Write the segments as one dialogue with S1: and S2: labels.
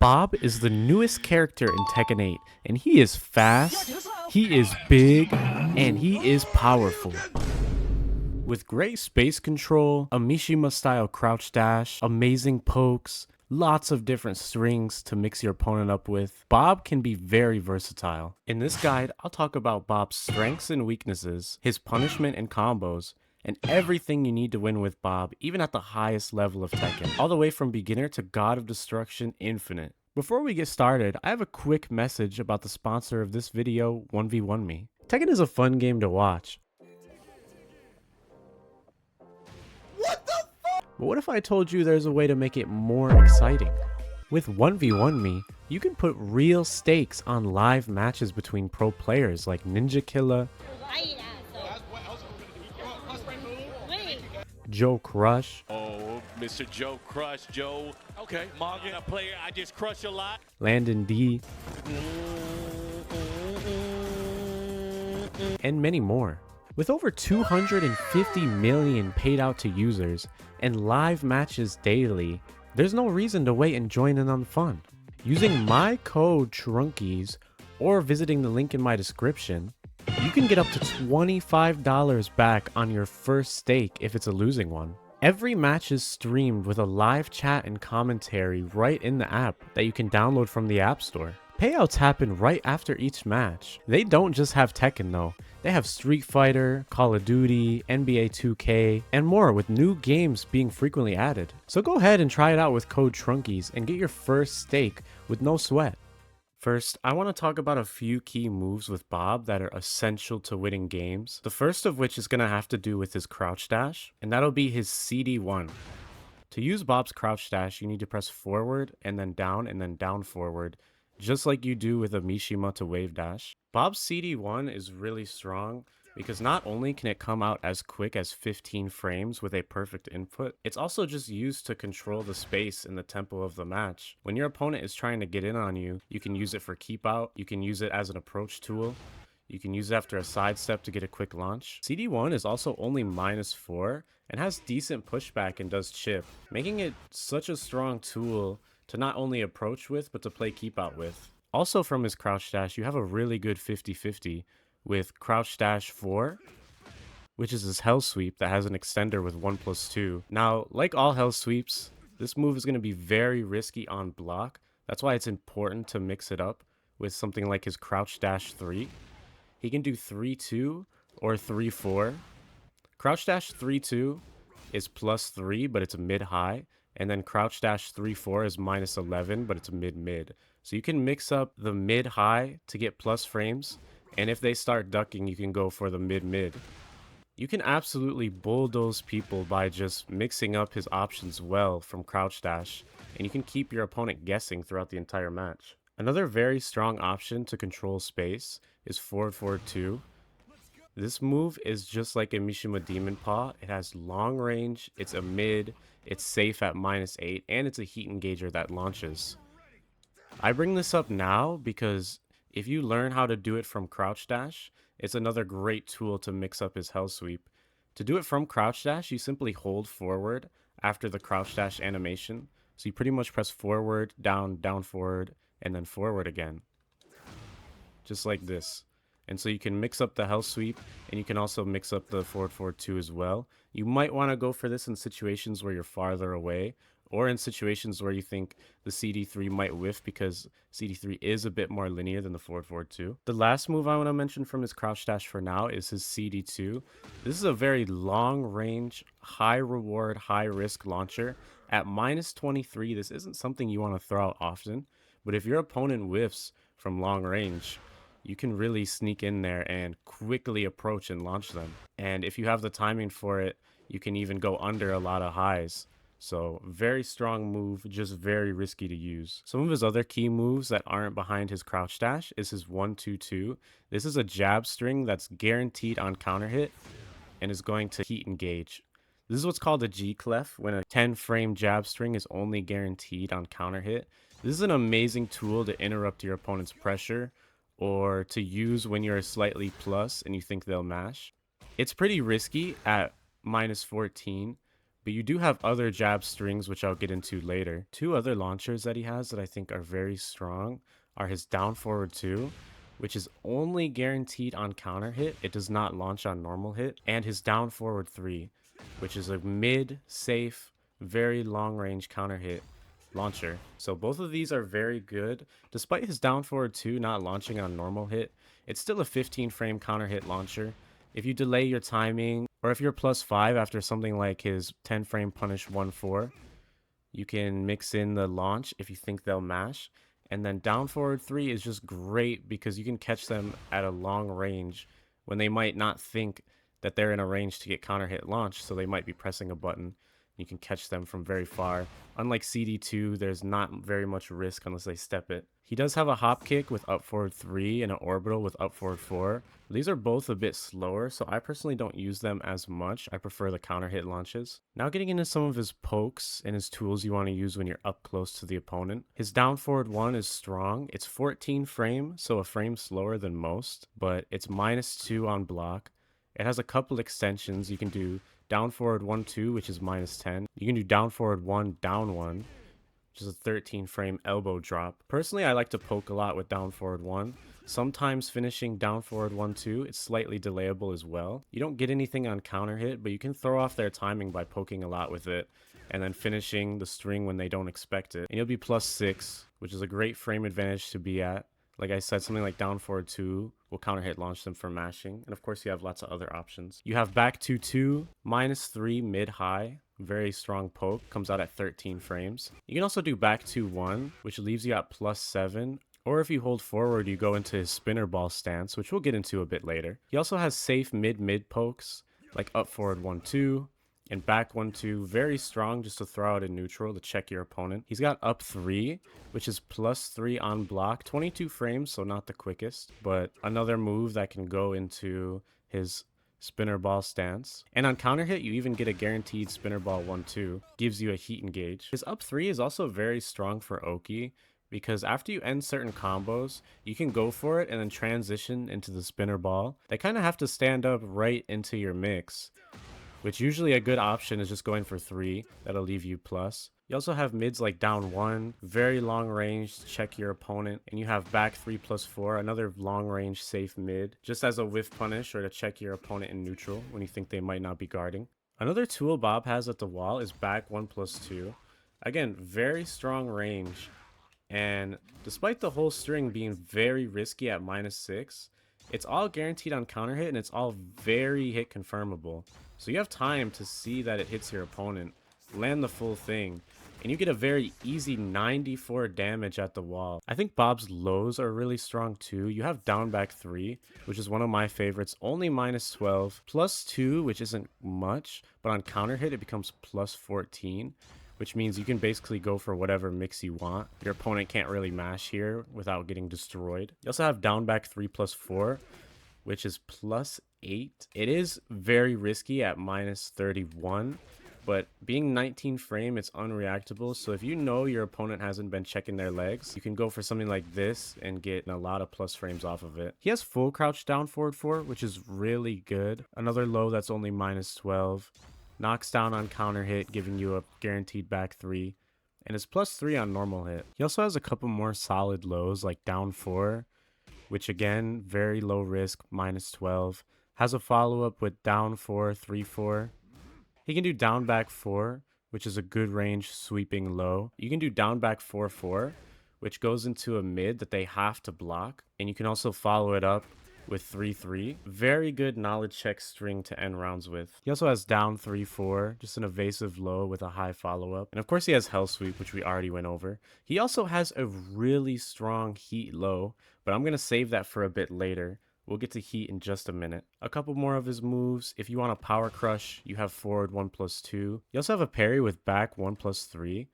S1: Bob is the newest character in Tekken 8, and he is fast, he is big, and he is powerful. With great space control, a Mishima-style crouch dash, amazing pokes, lots of different strings to mix your opponent up with, Bob can be very versatile. In this guide, I'll talk about Bob's strengths and weaknesses, his punishment and combos, and everything you need to win with Bob, even at the highest level of Tekken, all the way from beginner to God of Destruction Infinite. Before we get started, I have a quick message about the sponsor of this video, 1v1me. Tekken is a fun game to watch. But what if I told you there's a way to make it more exciting? With 1v1me, you can put real stakes on live matches between pro players like Ninja Killa, Joe Crush,
S2: Oh, Mr. Joe Crush, Joe. Okay, Morgan, a player I just crush a lot.
S1: Landon D, and many more. With over 250 million paid out to users and live matches daily, there's no reason to wait and join in on the fun. Using my code TRUNKIES or visiting the link in my description, you can get up to $25 back on your first stake if it's a losing one. Every match is streamed with a live chat and commentary right in the app that you can download from the App Store. Payouts happen right after each match. They don't just have Tekken though. They have Street Fighter, Call of Duty, NBA 2K, and more, with new games being frequently added. So go ahead and try it out with code TRUNKIES and get your first stake with no sweat. First, I want to talk about a few key moves with Bob that are essential to winning games. The first of which is going to have to do with his crouch dash, and that'll be his CD1. To use Bob's crouch dash, you need to press forward and then down forward, just like you do with a Mishima to wave dash. Bob's CD1 is really strong because not only can it come out as quick as 15 frames with a perfect input, it's also just used to control the space and the tempo of the match. When your opponent is trying to get in on you, you can use it for keep out, you can use it as an approach tool, you can use it after a sidestep to get a quick launch. CD1 is also only -4 and has decent pushback and does chip, making it such a strong tool to not only approach with, but to play keep out with. Also from his crouch dash, you have a really good 50-50 with crouch dash 4, which is his hell sweep that has an extender with 1+2. Now, like all hell sweeps, this move is going to be very risky on block. That's why it's important to mix it up with something like his crouch dash 3. He can do 3-2 or 3-4. Crouch dash 3-2 is +3, but it's a mid-high. And then crouch dash 3-4 is -11, but it's mid-mid. So you can mix up the mid-high to get plus frames. And if they start ducking, you can go for the mid-mid. You can absolutely bulldoze people by just mixing up his options well from crouch dash. And you can keep your opponent guessing throughout the entire match. Another very strong option to control space is forward 2. This move is just like a Mishima Demon Paw. It has long range, it's a mid, it's safe at -8, and it's a heat engager that launches. I bring this up now because if you learn how to do it from crouch dash, it's another great tool to mix up his hell sweep. To do it from crouch dash, you simply hold forward after the crouch dash animation. So you pretty much press forward, down forward, and then forward again. Just like this. And so you can mix up the hell sweep, and you can also mix up the forward 2 as well. You might want to go for this in situations where you're farther away, or in situations where you think the CD3 might whiff because CD3 is a bit more linear than the forward 2. The last move I want to mention from his crouch dash for now is his CD2. This is a very long range, high reward, high risk launcher. At -23, this isn't something you want to throw out often, but if your opponent whiffs from long range, you can really sneak in there and quickly approach and launch them. And if you have the timing for it, you can even go under a lot of highs. So very strong move, just very risky to use. Some of his other key moves that aren't behind his crouch dash is his 1-2-2. This is a jab string that's guaranteed on counter hit and is going to heat engage. This is what's called a G clef, when a 10 frame jab string is only guaranteed on counter hit. This is an amazing tool to interrupt your opponent's pressure, or to use when you're slightly plus and you think they'll mash. It's pretty risky at -14, but you do have other jab strings, which I'll get into later. Two other launchers that he has that I think are very strong are his down forward 2, which is only guaranteed on counter hit. It does not launch on normal hit. And his down forward 3, which is a mid, safe, very long range counter hit launcher. So both of these are very good. Despite his down forward 2 not launching on normal hit, it's still a 15 frame counter hit launcher. If you delay your timing, or if you're +5 after something like his 10 frame punish 1-4, you can mix in the launch if you think they'll mash. And then down forward 3 is just great because you can catch them at a long range when they might not think that they're in a range to get counter hit launch, so they might be pressing a button. You can catch them from very far. Unlike CD2, there's not very much risk unless they step it. He does have a hop kick with up forward 3 and an orbital with up forward 4. These are both a bit slower, so I personally don't use them as much. I prefer the counter hit launches. Now getting into some of his pokes and his tools you want to use when you're up close to the opponent. His down forward 1 is strong. It's 14 frame, so a frame slower than most, but it's -2 on block. It has a couple extensions. You can do down forward 1-2, which is -10. You can do down forward 1, down 1, which is a 13 frame elbow drop. Personally, I like to poke a lot with down forward 1. Sometimes finishing down forward 1-2, it's slightly delayable as well. You don't get anything on counter hit, but you can throw off their timing by poking a lot with it and then finishing the string when they don't expect it. And you'll be +6, which is a great frame advantage to be at. Like I said, something like down forward 2 will counter hit launch them for mashing. And of course, you have lots of other options. You have back 2-2, -3 mid high. Very strong poke, comes out at 13 frames. You can also do back 2-1, which leaves you at +7. Or if you hold forward, you go into his spinner ball stance, which we'll get into a bit later. He also has safe mid-mid pokes, like up forward 1-2 and back 1-2. Very strong just to throw out in neutral to check your opponent. He's got up 3, which is +3 on block. 22 frames, so not the quickest, but another move that can go into his spinner ball stance. And on counter hit, you even get a guaranteed spinner ball 1-2. Gives you a heat engage. His up 3 is also very strong for Oki, because after you end certain combos, you can go for it and then transition into the spinner ball. They kind of have to stand up right into your mix, which usually a good option is just going for 3. That'll leave you plus. You also have mids like down 1, very long range to check your opponent, and you have back 3+4, another long range safe mid, just as a whiff punish or to check your opponent in neutral when you think they might not be guarding. Another tool Bob has at the wall is back 1+2. Again, very strong range. And despite the whole string being very risky at -6, it's all guaranteed on counter hit and it's all very hit confirmable. So you have time to see that it hits your opponent, land the full thing, and you get a very easy 94 damage at the wall. I think Bob's lows are really strong too. You have down back 3, which is one of my favorites, only -12, +2, which isn't much, but on counter hit it becomes +14. Which means you can basically go for whatever mix you want. Your opponent can't really mash here without getting destroyed. You also have down back 3+4, which is +8. It is very risky at -31, but being 19 frame, it's unreactable. So if you know your opponent hasn't been checking their legs, you can go for something like this and get a lot of plus frames off of it. He has full crouch down forward 4, which is really good. Another low that's only -12. Knocks down on counter hit, giving you a guaranteed back 3, and is +3 on normal hit. He also has a couple more solid lows like down 4, which again, very low risk, -12. Has a follow-up with down 4, 3-4. He can do down back 4, which is a good range sweeping low. You can do down back 4-4, which goes into a mid that they have to block, and you can also follow it up with 3-3. Very good knowledge check string to end rounds with. He also has down 3-4, just an evasive low with a high follow-up. And of course he has hell sweep, which we already went over. He also has a really strong heat low, but I'm going to save that for a bit later. We'll get to heat in just a minute. A couple more of his moves. If you want a power crush, you have forward 1+2. You also have a parry with back 1+3.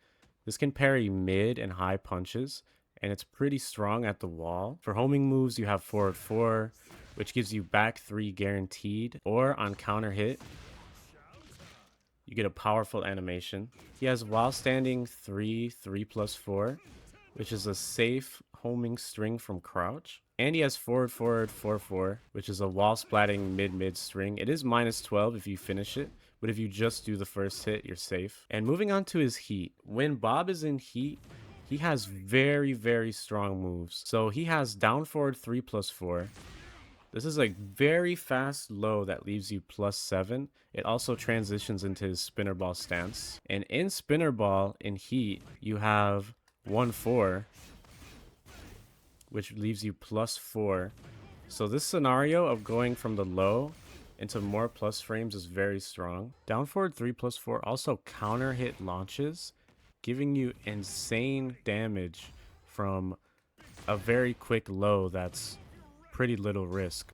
S1: This can parry mid and high punches, and it's pretty strong at the wall. For homing moves, you have forward 4, which gives you back 3 guaranteed, or on counter hit, you get a powerful animation. He has while standing 3+4, which is a safe homing string from crouch. And he has forward 4-4, which is a wall splatting mid-mid string. It is -12 if you finish it, but if you just do the first hit, you're safe. And moving on to his heat. When Bob is in heat, he has very, very strong moves. So he has down forward 3+4. This is a very fast low that leaves you +7. It also transitions into his spinner ball stance. And in spinner ball, in heat, you have 1-4, which leaves you +4. So this scenario of going from the low into more plus frames is very strong. Down forward 3+4 also counter hit launches, giving you insane damage from a very quick low that's pretty little risk.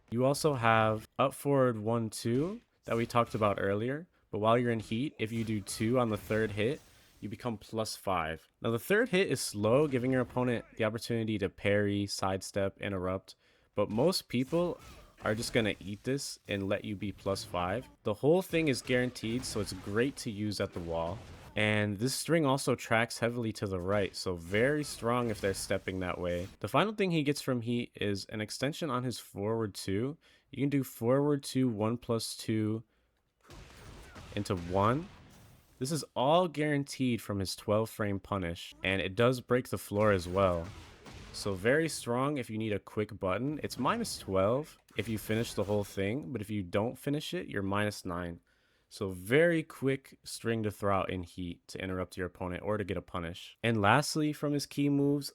S1: You also have up forward 1-2 that we talked about earlier, but while you're in heat, if you do 2 on the third hit, you become +5. Now the third hit is slow, giving your opponent the opportunity to parry, sidestep, interrupt, but most people are just going to eat this and let you be +5. The whole thing is guaranteed, so it's great to use at the wall. And this string also tracks heavily to the right, so very strong if they're stepping that way. The final thing he gets from heat is an extension on his forward 2. You can do forward 2, 1+2 into 1. This is all guaranteed from his 12 frame punish, and it does break the floor as well. So very strong if you need a quick button. It's -12 if you finish the whole thing, but if you don't finish it, you're -9. So very quick string to throw out in heat to interrupt your opponent or to get a punish. And lastly, from his key moves,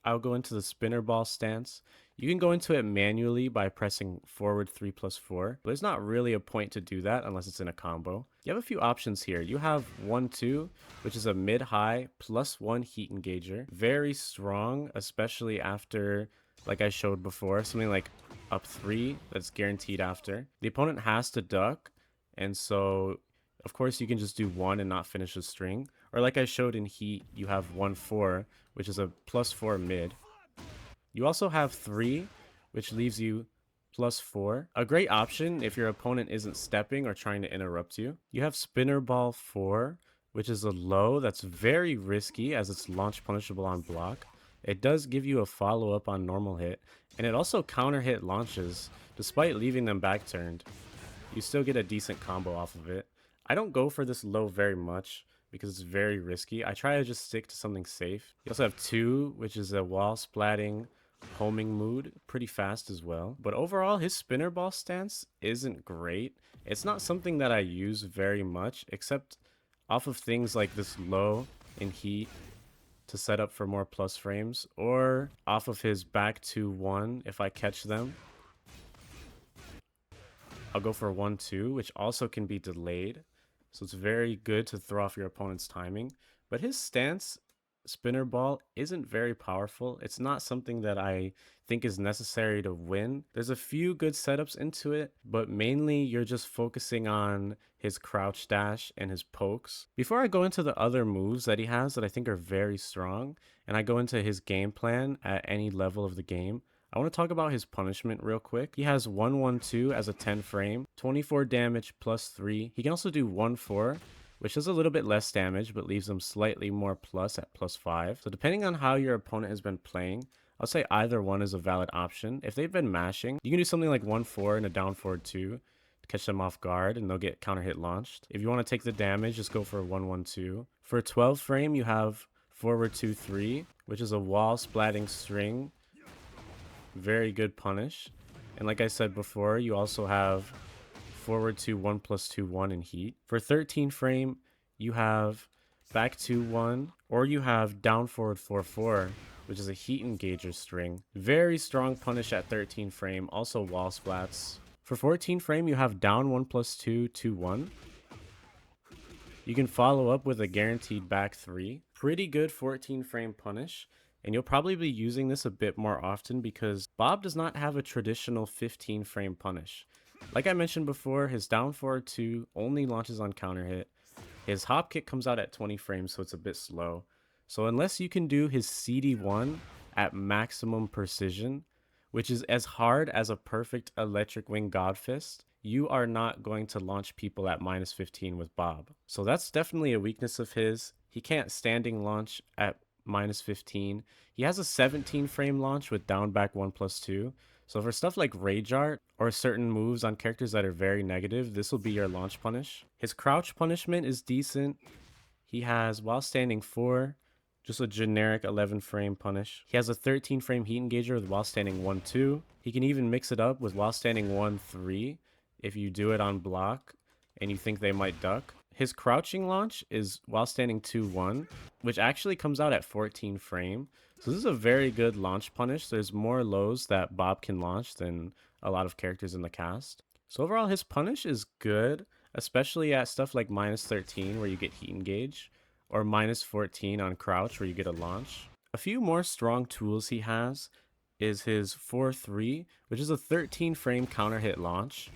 S1: I'll go into the spinner ball stance. You can go into it manually by pressing forward 3+4, but there's not really a point to do that unless it's in a combo. You have a few options here. You have 1-2, which is a mid-high +1 heat engager. Very strong, especially after, like I showed before, something like up 3 that's guaranteed after. The opponent has to duck, and so of course you can just do 1 and not finish a string. Or like I showed in heat, you have 1-4, which is a +4 mid. You also have 3, which leaves you +4. A great option if your opponent isn't stepping or trying to interrupt you. You have spinner ball 4, which is a low that's very risky as it's launch punishable on block. It does give you a follow-up on normal hit, and it also counter hit launches despite leaving them back turned. You still get a decent combo off of it. I don't go for this low very much because it's very risky. I try to just stick to something safe. You also have 2, which is a wall splatting homing mood, pretty fast as well. But overall, his spinner ball stance isn't great. It's not something that I use very much, except off of things like this low in heat to set up for more plus frames, or off of his back 2-1 if I catch them. I'll go for 1-2, which also can be delayed. So it's very good to throw off your opponent's timing. But his stance, spinner ball, isn't very powerful. It's not something that I think is necessary to win. There's a few good setups into it, but mainly you're just focusing on his crouch dash and his pokes. Before I go into the other moves that he has that I think are very strong, and I go into his game plan at any level of the game, I want to talk about his punishment real quick. He has 1-1-2 as a 10 frame, 24 damage +3. He can also do 1-4, which does a little bit less damage, but leaves him slightly more plus at +5. So depending on how your opponent has been playing, I'll say either one is a valid option. If they've been mashing, you can do something like 1-4 and a down forward 2 to catch them off guard, and they'll get counter hit launched. If you want to take the damage, just go for a 1-1-2. For a 12 frame, you have forward 2-3, which is a wall splatting string. Very good punish. And like I said before, you also have forward 2 1+2 in heat. For 13 frame, you have back 2-1, or you have down forward 4-4, which is a heat engager string. Very strong punish at 13 frame, also wall splats. For 14 frame, you have down 1+2 2-1. You can follow up with a guaranteed back 3. Pretty good 14 frame punish. And you'll probably be using this a bit more often because Bob does not have a traditional 15 frame punish. Like I mentioned before, his down forward 2 only launches on counter hit. His hop kick comes out at 20 frames, so it's a bit slow. So unless you can do his CD1 at maximum precision, which is as hard as a perfect electric wing godfist, you are not going to launch people at -15 with Bob. So that's definitely a weakness of his. He can't standing launch at minus 15. He has a 17 frame launch with down back 1+2. So for stuff like Rage Art or certain moves on characters that are very negative, this will be your launch punish. His crouch punishment is decent. He has while standing 4, just a generic 11 frame punish. He has a 13 frame heat engager with while standing 1-2. He can even mix it up with while standing 1-3 if you do it on block and you think they might duck. His crouching launch is while standing 2-1, which actually comes out at 14 frame. So this is a very good launch punish. There's more lows that Bob can launch than a lot of characters in the cast. So overall, his punish is good, especially at stuff like minus 13 where you get heat engage, or minus 14 on crouch where you get a launch. A few more strong tools he has is his 4-3, which is a 13 frame counter hit launch.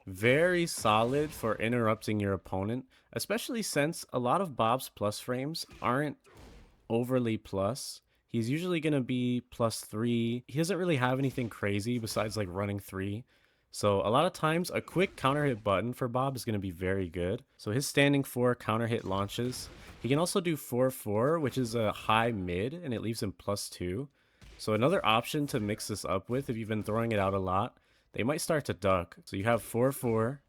S1: Very solid for interrupting your opponent, especially since a lot of Bob's plus frames aren't overly plus. He's usually going to be +3. He doesn't really have anything crazy besides like running 3. So a lot of times a quick counter hit button for Bob is going to be very good. So his standing 4 counter hit launches. He can also do 4-4, which is a high mid, and it leaves him +2. So another option to mix this up with if you've been throwing it out a lot, they might start to duck. So you have 4-4.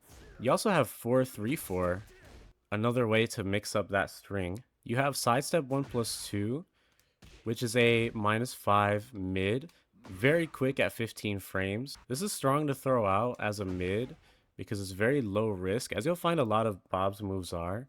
S1: You also have 4-3-4. Another way to mix up that string. You have sidestep 1+2, which is a -5 mid. Very quick at 15 frames. This is strong to throw out as a mid because it's very low risk, as you'll find a lot of Bob's moves are.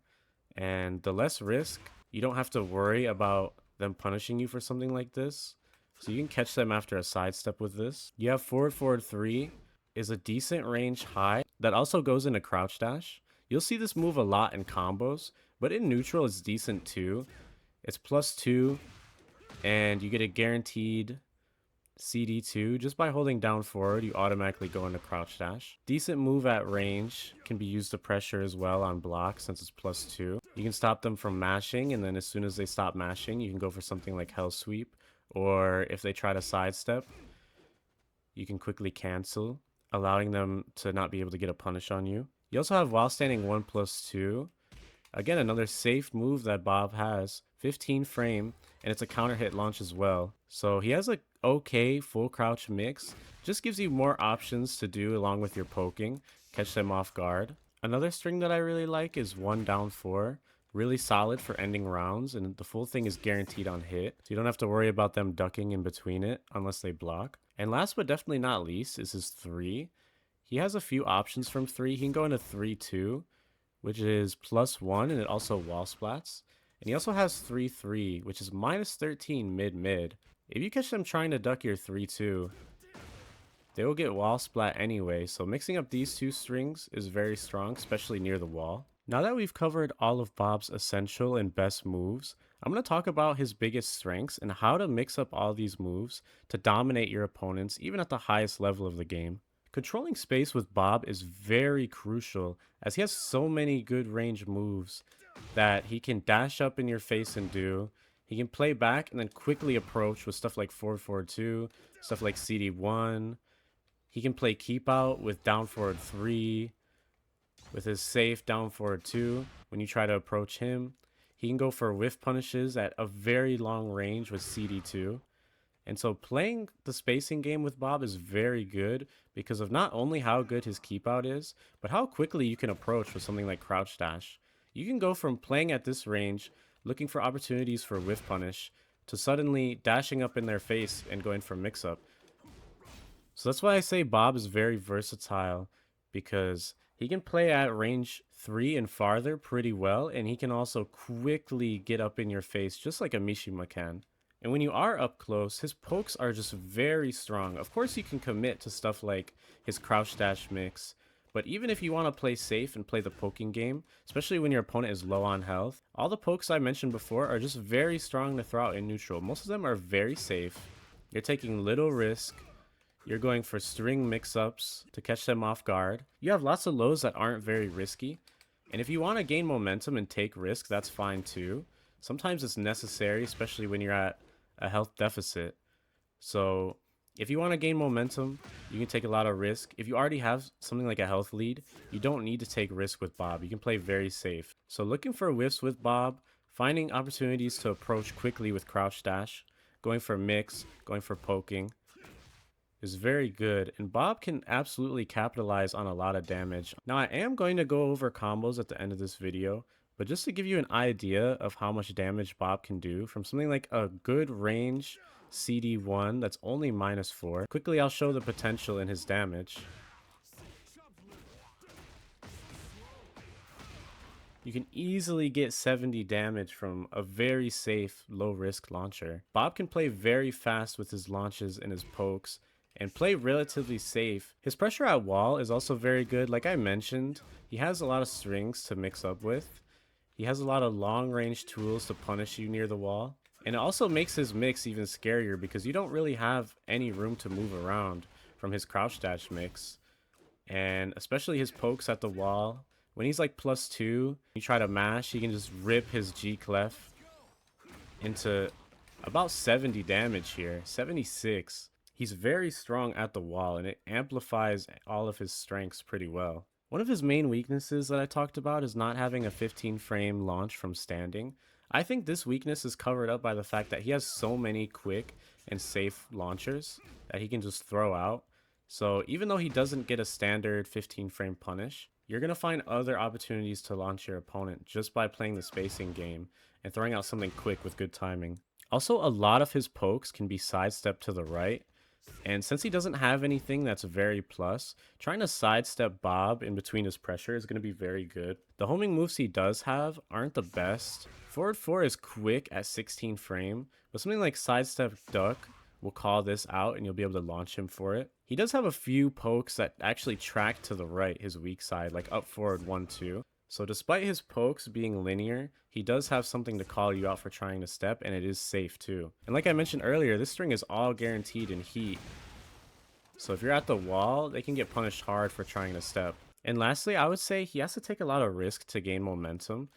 S1: And the less risk, you don't have to worry about them punishing you for something like this. So you can catch them after a sidestep with this. You have 4-4-3 is a decent range high that also goes into crouch dash. You'll see this move a lot in combos, but in neutral it's decent too. It's +2 and you get a guaranteed CD2 just by holding down forward. You automatically go into crouch dash. Decent move at range, can be used to pressure as well on block since it's +2. You can stop them from mashing, and then as soon as they stop mashing you can go for something like hell sweep, or if they try to sidestep you can quickly cancel, allowing them to not be able to get a punish on you. You also have while standing 1+2. Again, another safe move that Bob has. 15 frame, and it's a counter hit launch as well. So he has a okay full crouch mix. Just gives you more options to do along with your poking. Catch them off guard. Another string that I really like is 1 down 4. Really solid for ending rounds, and the full thing is guaranteed on hit. So you don't have to worry about them ducking in between it unless they block. And last but definitely not least is his 3. He has a few options from 3. He can go into 3-2, which is +1, and it also wall splats. And he also has 3-3, which is -13 mid-mid. If you catch them trying to duck your 3-2, they will get wall splat anyway, so mixing up these two strings is very strong, especially near the wall. Now that we've covered all of Bob's essential and best moves, I'm going to talk about his biggest strengths and how to mix up all these moves to dominate your opponents even at the highest level of the game. Controlling space with Bob is very crucial as he has so many good range moves that he can dash up in your face and do. He can play back and then quickly approach with stuff like 4-4-2, stuff like CD1. He can play keep out with down forward 3, with his safe down forward 2 when you try to approach him. He can go for whiff punishes at a very long range with CD2. And so playing the spacing game with Bob is very good because of not only how good his keep out is, but how quickly you can approach with something like crouch dash. You can go from playing at this range, looking for opportunities for whiff punish, to suddenly dashing up in their face and going for mix up. So that's why I say Bob is very versatile, because he can play at range 3 and farther pretty well, and he can also quickly get up in your face just like a Mishima can. And when you are up close, his pokes are just very strong. Of course, you can commit to stuff like his crouch dash mix, but even if you want to play safe and play the poking game, especially when your opponent is low on health, all the pokes I mentioned before are just very strong to throw out in neutral. Most of them are very safe. You're taking little risk. You're going for string mix-ups to catch them off guard. You have lots of lows that aren't very risky. And if you want to gain momentum and take risk, that's fine too. Sometimes it's necessary, especially when you're at a health deficit. So if you want to gain momentum, you can take a lot of risk. If you already have something like a health lead, you don't need to take risk with Bob. You can play very safe. So looking for whiffs with Bob, finding opportunities to approach quickly with crouch dash, going for mix, going for poking is very good, and Bob can absolutely capitalize on a lot of damage. Now I am going to go over combos at the end of this video, but just to give you an idea of how much damage Bob can do from something like a good range CD1 that's only -4, quickly I'll show the potential in his damage. You can easily get 70 damage from a very safe, low-risk launcher. Bob can play very fast with his launches and his pokes, and play relatively safe. His pressure at wall is also very good. Like I mentioned, he has a lot of strings to mix up with. He has a lot of long-range tools to punish you near the wall. And it also makes his mix even scarier because you don't really have any room to move around from his crouch dash mix. And especially his pokes at the wall. When he's like +2, you try to mash, he can just rip his G clef into about 70 damage here, 76. He's very strong at the wall, and it amplifies all of his strengths pretty well. One of his main weaknesses that I talked about is not having a 15 frame launch from standing. I think this weakness is covered up by the fact that he has so many quick and safe launchers that he can just throw out. So even though he doesn't get a standard 15 frame punish, you're going to find other opportunities to launch your opponent just by playing the spacing game and throwing out something quick with good timing. Also, a lot of his pokes can be sidestepped to the right, and since he doesn't have anything that's very plus, trying to sidestep Bob in between his pressure is going to be very good. The homing moves he does have aren't the best. Forward 4 is quick at 16 frame, but something like sidestep duck will call this out and you'll be able to launch him for it. He does have a few pokes that actually track to the right, his weak side, like up forward 1-2. So despite his pokes being linear, he does have something to call you out for trying to step, and it is safe too. And like I mentioned earlier, this string is all guaranteed in heat. So if you're at the wall, they can get punished hard for trying to step. And lastly, I would say he has to take a lot of risk to gain momentum.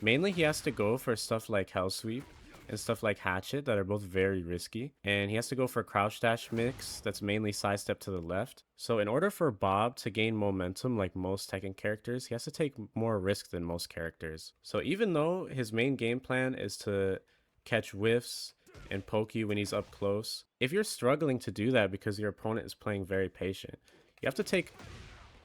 S1: Mainly he has to go for stuff like Hell Sweep and stuff like Hatchet that are both very risky. And he has to go for Crouch Dash mix that's mainly sidestep to the left. So in order for Bob to gain momentum like most Tekken characters, he has to take more risk than most characters. So even though his main game plan is to catch whiffs and poke you when he's up close, if you're struggling to do that because your opponent is playing very patient, you have to take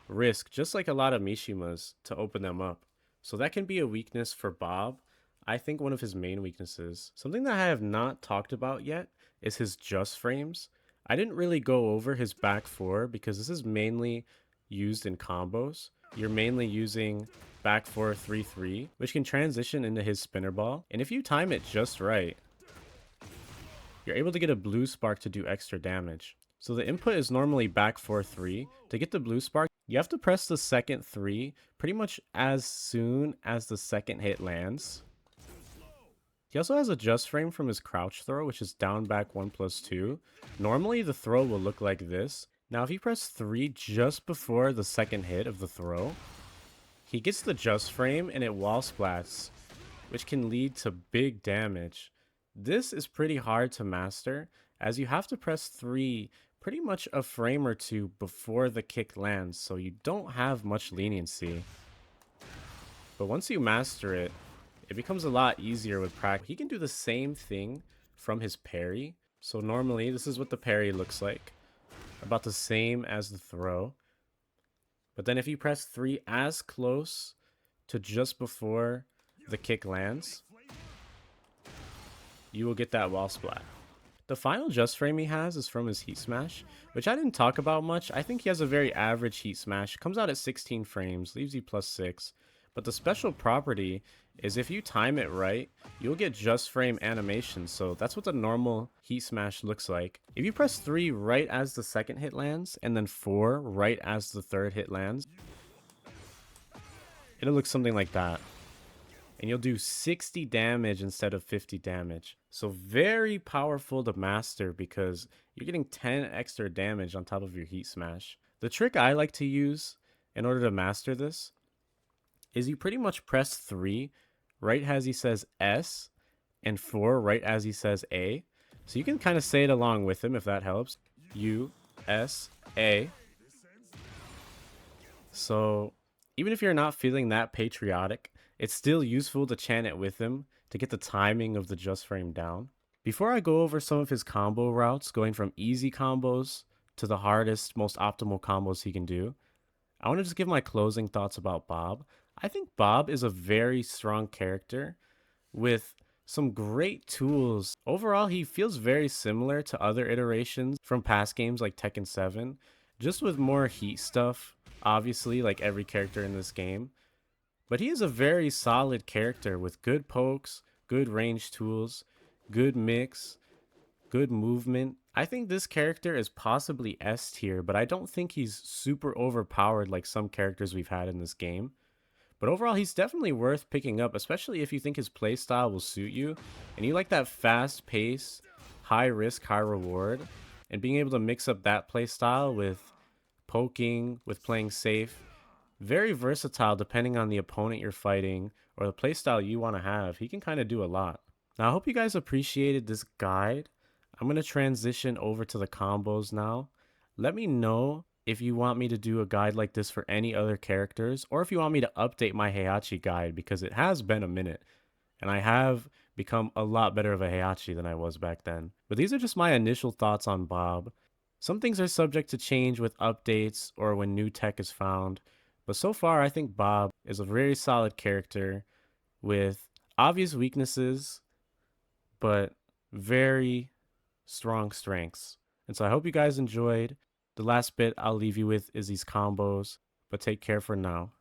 S1: risk just like a lot of Mishimas to open them up. So that can be a weakness for Bob. I think one of his main weaknesses. Something that I have not talked about yet is his just frames. I didn't really go over his back 4 because this is mainly used in combos. You're mainly using back 4 3-3, which can transition into his spinner ball. And if you time it just right, you're able to get a blue spark to do extra damage. So the input is normally back 4-3. To get the blue spark, you have to press the second 3 pretty much as soon as the second hit lands. He also has a just frame from his crouch throw, which is down back 1+2. Normally the throw will look like this. Now if you press 3 just before the second hit of the throw, he gets the just frame and it wall splats, which can lead to big damage. This is pretty hard to master, as you have to press 3 pretty much a frame or two before the kick lands, so you don't have much leniency. But once you master it, it becomes a lot easier with practice. He can do the same thing from his parry. So normally this is what the parry looks like. About the same as the throw. But then if you press 3 as close to just before the kick lands, you will get that wall splat. The final just frame he has is from his Heat Smash, which I didn't talk about much. I think he has a very average Heat Smash. Comes out at 16 frames, leaves you +6. But the special property is if you time it right, you'll get just frame animation. So that's what the normal Heat Smash looks like. If you press 3 right as the second hit lands, and then 4 right as the third hit lands, it'll look something like that. And you'll do 60 damage instead of 50 damage. So very powerful to master because you're getting 10 extra damage on top of your Heat Smash. The trick I like to use in order to master this is you pretty much press 3 right as he says S and 4 right as he says A. So you can kind of say it along with him if that helps. U, S, A. So even if you're not feeling that patriotic it's still useful to chant it with him to get the timing of the just frame down. Before I go over some of his combo routes, going from easy combos to the hardest, most optimal combos he can do, I want to just give my closing thoughts about Bob. I think Bob is a very strong character with some great tools. Overall, he feels very similar to other iterations from past games like Tekken 7, just with more heat stuff, obviously, like every character in this game. But he is a very solid character with good pokes, good range tools, good mix, good movement. I think this character is possibly S tier, but I don't think he's super overpowered like some characters we've had in this game. But overall, he's definitely worth picking up, especially if you think his playstyle will suit you and you like that fast pace, high risk, high reward, and being able to mix up that playstyle with poking, with playing safe. Very versatile depending on the opponent you're fighting or the playstyle you want to have. He can kind of do a lot. Now, I hope you guys appreciated this guide. I'm going to transition over to the combos now. Let me know if you want me to do a guide like this for any other characters, or if you want me to update my Heihachi guide, because it has been a minute and I have become a lot better of a Heihachi than I was back then. But these are just my initial thoughts on Bob. Some things are subject to change with updates or when new tech is found, but so far I think Bob is a very solid character with obvious weaknesses, but very strong strengths. And so I hope you guys enjoyed. The last bit I'll leave you with is these combos, but take care for now.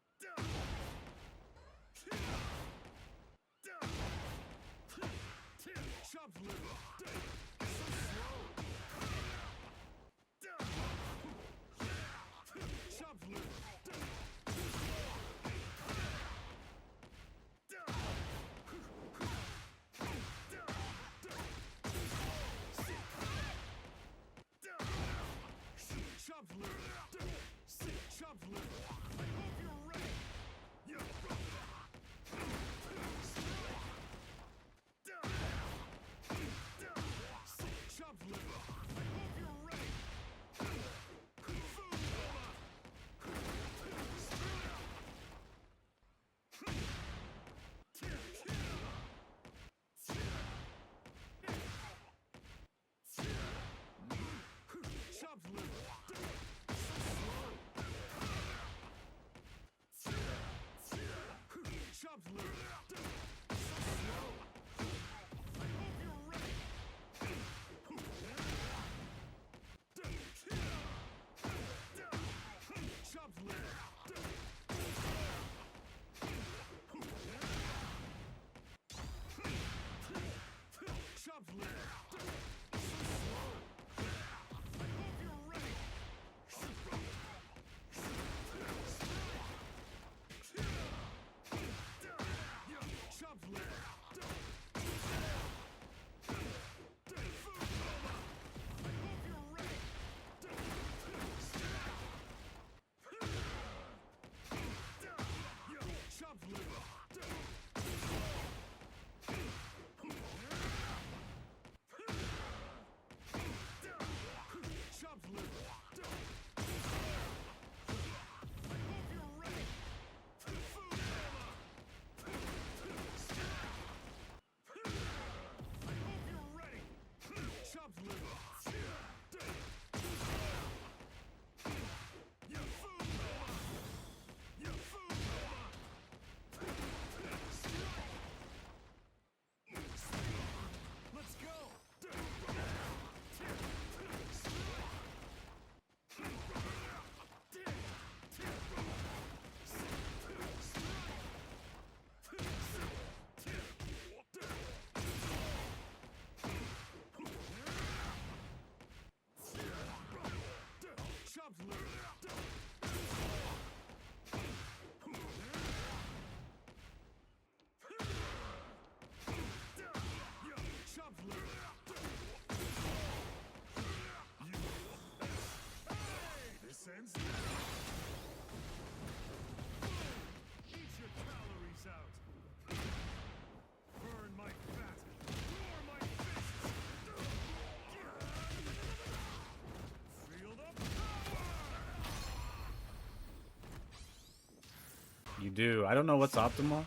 S1: You do. I don't know what's optimal.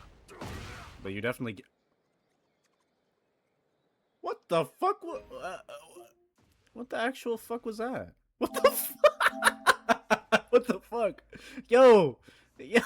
S1: but you definitely get... What the fuck? What the actual fuck was that? What the fuck? What the fuck? Yo! Yo!